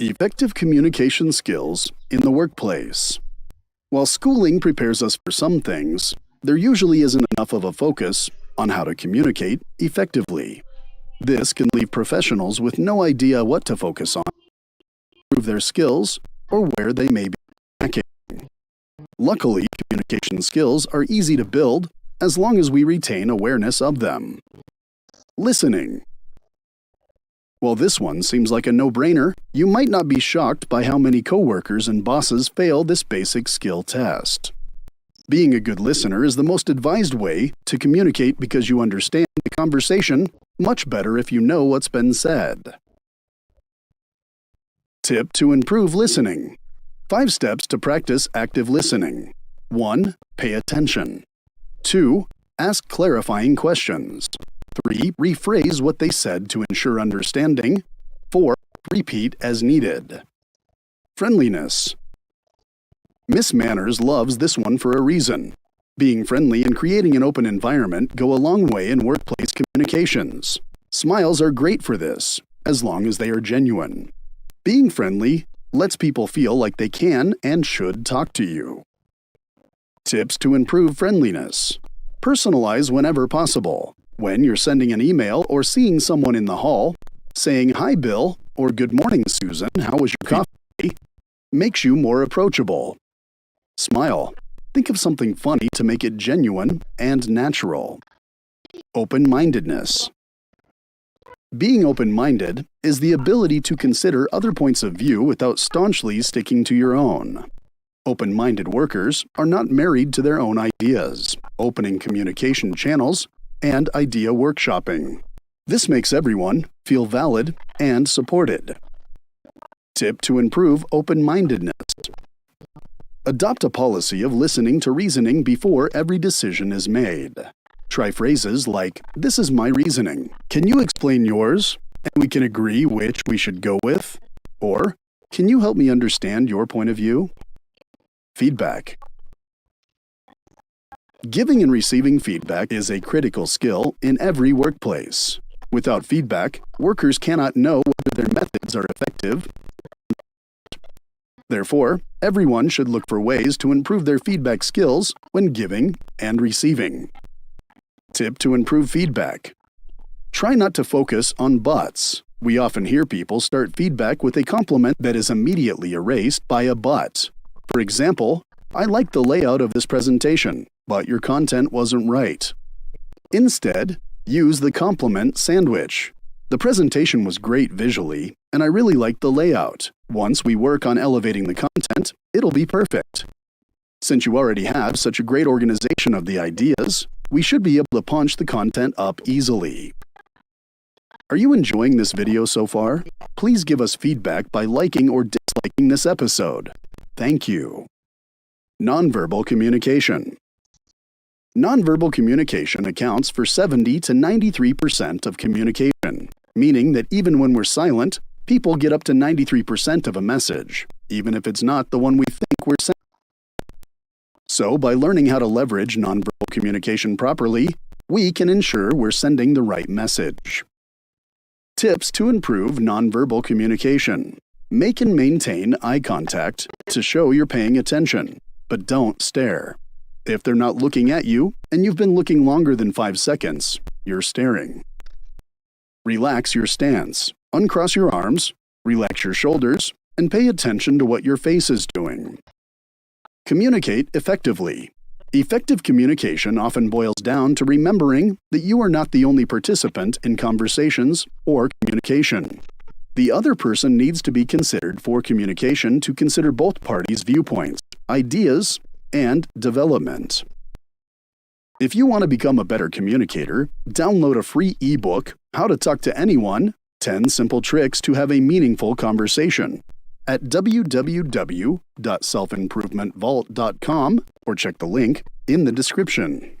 Effective communication skills in the workplace. While schooling prepares us for some things, there usually isn't enough of a focus on how to communicate effectively. This can leave professionals with no idea what to focus on, improve their skills, or where they may be lacking. Luckily, communication skills are easy to build as long as we retain awareness of them. Listening. While this one seems like a no-brainer, you might not be shocked by how many coworkers and bosses fail this basic skill test. Being a good listener is the most advised way to communicate because you understand the conversation much better if you know what's been said. Tip to improve listening. 5 steps to practice active listening. 1. Pay attention. 2. Ask clarifying questions. 3. Rephrase what they said to ensure understanding. 4. Repeat as needed. Friendliness. Miss Manners loves this one for a reason. Being friendly and creating an open environment go a long way in workplace communications. Smiles are great for this, as long as they are genuine. Being friendly lets people feel like they can and should talk to you. Tips to improve friendliness. Personalize whenever possible. When you're sending an email or seeing someone in the hall, saying, "Hi, Bill," or "Good morning, Susan, how was your coffee?" makes you more approachable. Smile. Think of something funny to make it genuine and natural. Open-mindedness. Being open-minded is the ability to consider other points of view without staunchly sticking to your own. Open-minded workers are not married to their own ideas, opening communication channels, and idea workshopping. This makes everyone feel valid and supported. Tip to improve open-mindedness. Adopt a policy of listening to reasoning before every decision is made. Try phrases like, "This is my reasoning. Can you explain yours? And we can agree which we should go with." Or, "Can you help me understand your point of view?" Feedback. Giving and receiving feedback is a critical skill in every workplace. Without feedback, workers cannot know whether their methods are effective. Therefore, everyone should look for ways to improve their feedback skills when giving and receiving. Tip to improve feedback. Try not to focus on buts. We often hear people start feedback with a compliment that is immediately erased by a but. For example, "I like the layout of this presentation, but your content wasn't right." Instead, use the compliment sandwich. "The presentation was great visually, and I really liked the layout. Once we work on elevating the content, it'll be perfect." Since you already have such a great organization of the ideas, we should be able to punch the content up easily. Are you enjoying this video so far? Please give us feedback by liking or disliking this episode. Thank you. Nonverbal communication. Nonverbal communication accounts for 70 to 93% of communication, meaning that even when we're silent, people get up to 93% of a message, even if it's not the one we think we're saying. So, by learning how to leverage nonverbal communication properly, we can ensure we're sending the right message. Tips to improve nonverbal communication. Make and maintain eye contact to show you're paying attention, but don't stare. If they're not looking at you, and you've been looking longer than 5 seconds, you're staring. Relax your stance. Uncross your arms, relax your shoulders, and pay attention to what your face is doing. Communicate effectively. Effective communication often boils down to remembering that you are not the only participant in conversations or communication. The other person needs to be considered for communication to consider both parties' viewpoints, ideas, and development. If you want to become a better communicator, download a free ebook, How to Talk to Anyone, 10 Simple Tricks to Have a Meaningful Conversation, at www.selfimprovementvault.com or check the link in the description.